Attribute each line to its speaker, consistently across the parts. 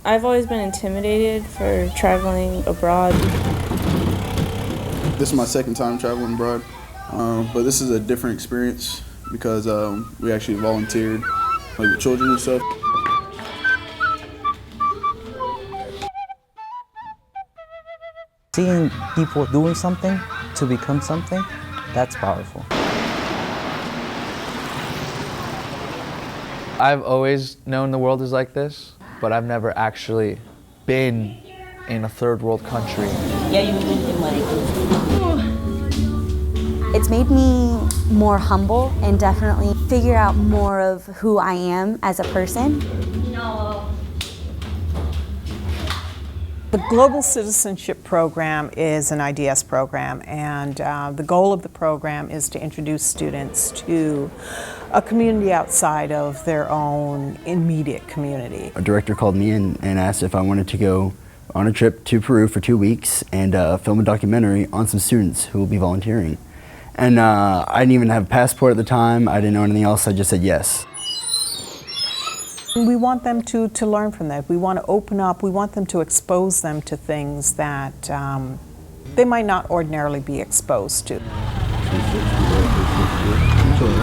Speaker 1: I've always been intimidated for traveling abroad.
Speaker 2: This is my second time traveling abroad, but this is a different experience because we actually volunteered with children and stuff.
Speaker 3: Seeing people doing something to become something, that's powerful.
Speaker 4: I've always known the world is like this, but I've never actually been in a third world country.
Speaker 5: It's made me more humble and definitely figure out more of who I am as a person.
Speaker 6: The Global Citizenship Program is an IDS program, and the goal of the program is to introduce students to a community outside of their own immediate community.
Speaker 7: A director called me in and asked if I wanted to go on a trip to Peru for 2 weeks and film a documentary on some students who will be volunteering. And I didn't even have a passport at the time, I didn't know anything else, I just said yes.
Speaker 6: We want them to learn from that. We want to open up, we want them to expose them to things that they might not ordinarily be exposed to.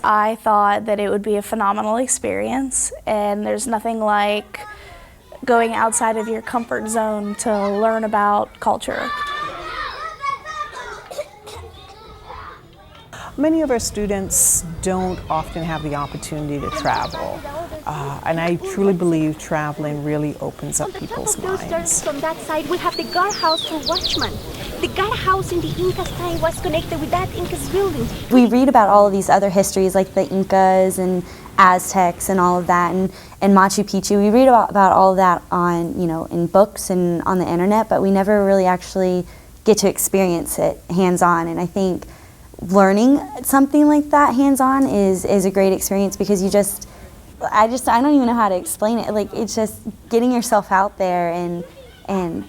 Speaker 8: I thought that it would be a phenomenal experience, and there's nothing like going outside of your comfort zone to learn about culture.
Speaker 6: Many of our students don't often have the opportunity to travel, and I truly believe traveling really opens up people's minds.
Speaker 9: From that side, we have the guardhouse for watchmen. The guardhouse in the Incas time was connected with that Incas building.
Speaker 5: We read about all of these other histories like the Incas and Aztecs and all of that, and Machu Picchu. We read about all of that on, in books and on the internet, but we never really actually get to experience it hands-on. And I think learning something like that hands-on is a great experience because I don't even know how to explain it. Like, it's just getting yourself out there and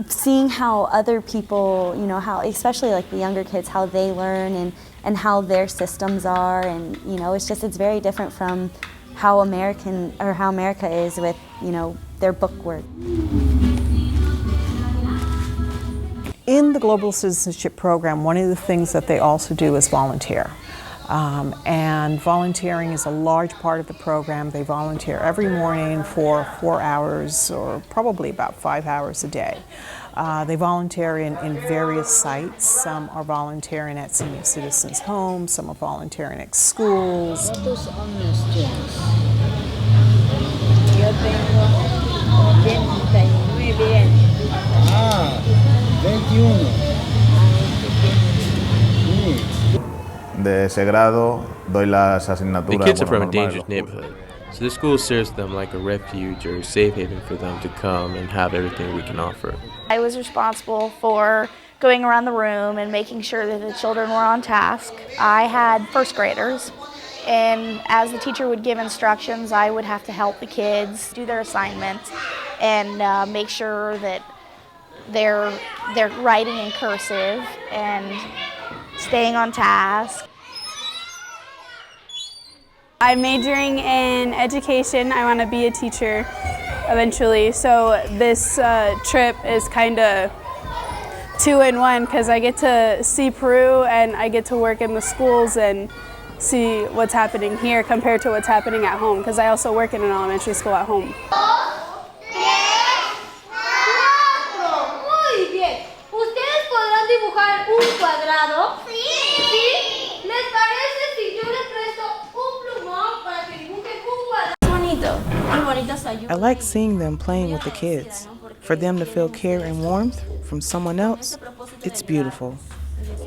Speaker 5: seeing how other people, how, especially like the younger kids, how they learn and how their systems are, and it's very different from how America is with, their book work.
Speaker 6: In the Global Citizenship Program, one of the things that they also do is volunteer. And volunteering is a large part of the program. They volunteer every morning for 4 hours, or probably about 5 hours a day. They volunteer in various sites. Some are volunteering at senior citizens' homes, some are volunteering at schools.
Speaker 10: De ese grado doy las asignaturas.
Speaker 11: The kids are from a dangerous neighborhood, so the school serves them like a refuge or a safe haven for them to come and have everything we can offer.
Speaker 8: I was responsible for going around the room and making sure that the children were on task. I had first graders, and as the teacher would give instructions, I would have to help the kids do their assignments and make sure that they're writing in cursive and staying on task.
Speaker 1: I'm majoring in education. I want to be a teacher eventually. So this trip is kind of 2-in-1 because I get to see Peru and I get to work in the schools and see what's happening here compared to what's happening at home, because I also work in an elementary school at home.
Speaker 9: Muy bien. ¿Ustedes podrán dibujar un cuadrado? Sí. ¿Les parece si yo les presto un plumón para que dibujen un cuadrado?
Speaker 12: I like seeing them playing with the kids. For them to feel care and warmth from someone else, it's beautiful.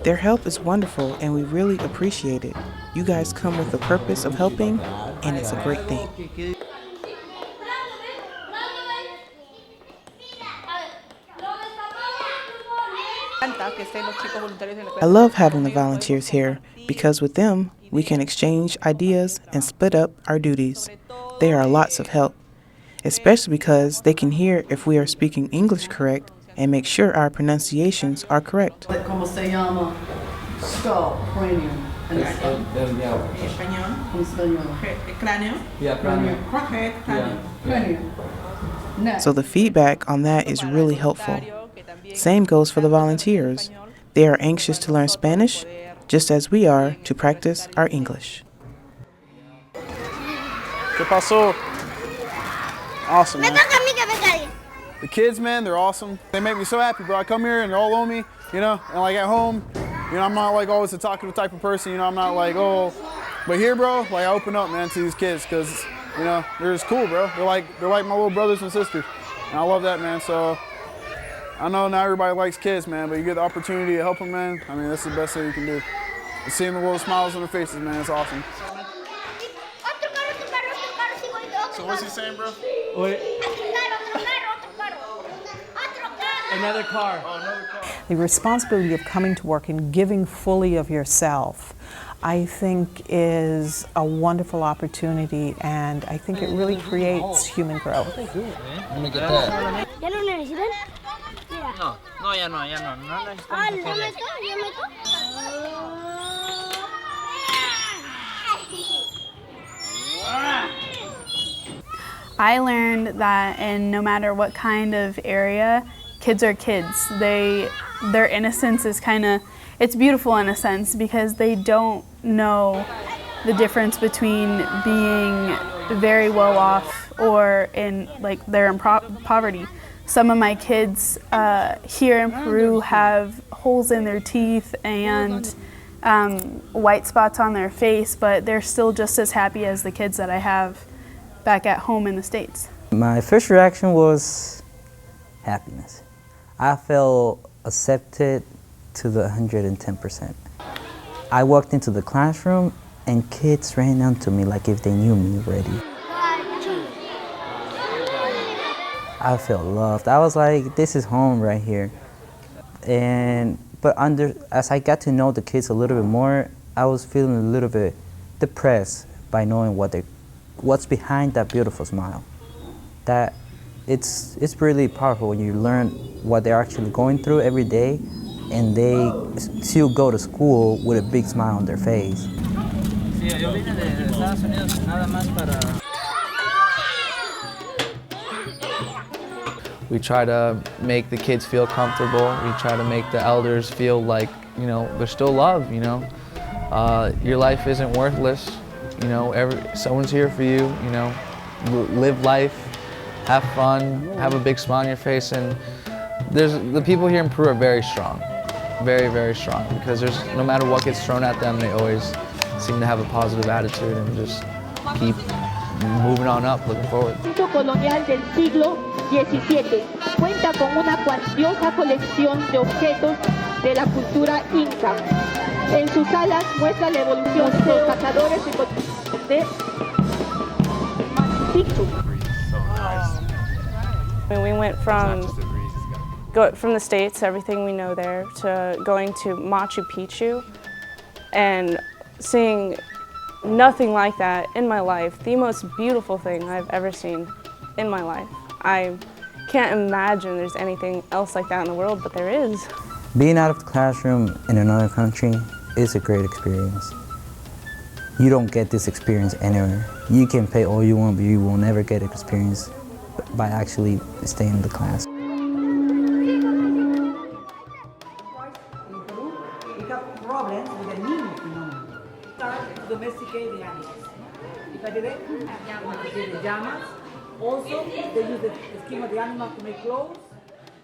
Speaker 12: Their help is wonderful and we really appreciate it. You guys come with the purpose of helping, and it's a great thing. I love having the volunteers here because with them, we can exchange ideas and split up our duties. They are lots of help, especially because they can hear if we are speaking English correct and make sure our pronunciations are correct.
Speaker 13: ¿Cómo se llama? Skull cranium.
Speaker 12: So the feedback on that is really helpful. Same goes for the volunteers. They are anxious to learn Spanish, just as we are to practice our English.
Speaker 2: ¿Qué pasó? Awesome, man. The kids, man, they're awesome. They make me so happy, bro. I come here and they're all on me, you know, and like at home, you know, I'm not like always a talkative type of person, you know, I'm not like, oh, but here, bro, like I open up, man, to these kids because, you know, they're just cool, bro. They're like my little brothers and sisters, and I love that, man. So I know not everybody likes kids, man, but you get the opportunity to help them, man. I mean, that's the best thing you can do. And seeing the little smiles on their faces, man, it's awesome. So what's he saying, bro?
Speaker 13: Another car.
Speaker 2: Oh, another car.
Speaker 6: The responsibility of coming to work and giving fully of yourself, I think, is a wonderful opportunity, and I think it really creates human growth.
Speaker 13: Let me get that.
Speaker 9: ¿Ya no necesitan?
Speaker 13: No, ya no.
Speaker 9: Ah, ¿ya meto?
Speaker 1: I learned that in no matter what kind of area, kids are kids. Their innocence is it's beautiful in a sense because they don't know the difference between being very well off or they're in poverty. Some of my kids here in Peru have holes in their teeth and white spots on their face, but they're still just as happy as the kids that I have back at home in the States.
Speaker 3: My first reaction was happiness. I felt accepted to the 110%. I walked into the classroom and kids ran down to me like if they knew me already. I felt loved. I was like, this is home right here. But as I got to know the kids a little bit more, I was feeling a little bit depressed by knowing what's behind that beautiful smile. That it's really powerful when you learn what they're actually going through every day and they still go to school with a big smile on their face.
Speaker 4: We try to make the kids feel comfortable. We try to make the elders feel like, you know, they're still loved, you know. Your life isn't worthless, you know, someone's here for you, you know. Live life, have fun, have a big smile on your face, and the people here in Peru are very strong, very, very strong, because no matter what gets thrown at them, they always seem to have a positive attitude and just keep moving on up, looking forward.
Speaker 14: Colonial del siglo XVII cuenta con una cuantiosa colección de objetos de la cultura inca. En sus salas muestra la evolución de los cazadores de Picchu.
Speaker 15: We went from the States, everything we know there, to going to Machu Picchu and seeing nothing like that in my life. The most beautiful thing I've ever seen in my life. I can't imagine there's anything else like that in the world, but there is.
Speaker 3: Being out of the classroom in another country is a great experience. You don't get this experience anywhere. You can pay all you want, but you will never get experience by actually staying in the class.
Speaker 16: Problems with the new phenomenon. Start to domesticate the animals. If I did it, the llamas. Also, they use the skin of the animal to make clothes.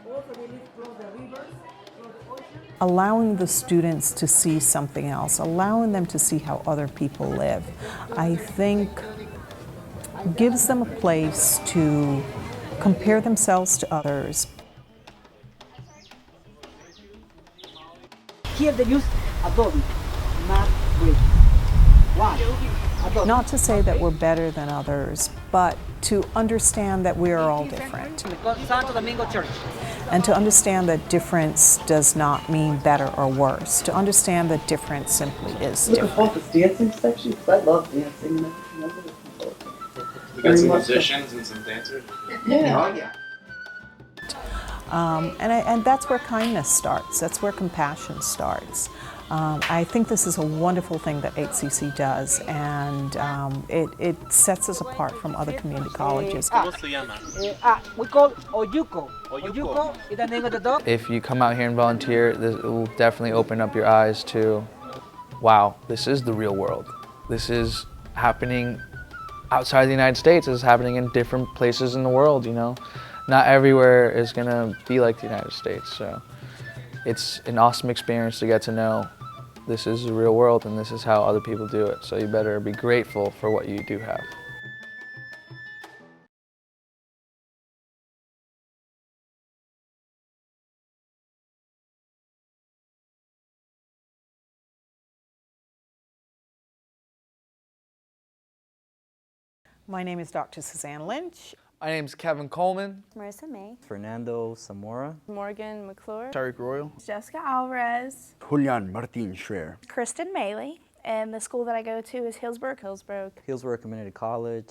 Speaker 16: Also, they live close the rivers, close the ocean.
Speaker 6: Allowing the students to see something else, allowing them to see how other people live, I think gives them a place to compare themselves to others.
Speaker 16: Here they use adobe, not brick. Why? Adobe.
Speaker 6: Not to say that we're better than others, but to understand that we are all different.
Speaker 16: Santo Domingo Church.
Speaker 6: And to understand that difference does not mean better or worse. To understand that difference simply is different.
Speaker 17: Look at the dancing section, because I love dancing and everything.
Speaker 11: We got some musicians and some dancers.
Speaker 17: Yeah. Oh, yeah.
Speaker 6: And that's where kindness starts. That's where compassion starts. I think this is a wonderful thing that HCC does, and it sets us apart from other community colleges.
Speaker 16: We call Oyuko. Oyuko is the name of the dog.
Speaker 4: If you come out here and volunteer, it will definitely open up your eyes to, wow, this is the real world. This is happening outside the United States. This is happening in different places in the world, you know. Not everywhere is gonna be like the United States, so it's an awesome experience to get to know this is the real world and this is how other people do it. So you better be grateful for what you do have.
Speaker 6: My name is Dr. Suzanne Lynch.
Speaker 4: My name's Kevin Coleman.
Speaker 5: Marissa May.
Speaker 3: Fernando Zamora.
Speaker 15: Morgan McClure.
Speaker 2: Tyreek Royal.
Speaker 1: Jessica Alvarez.
Speaker 7: Julian Martin Schreier.
Speaker 8: Kristen Maley, and the school that I go to is Hillsborough.
Speaker 3: Hillsborough Community College.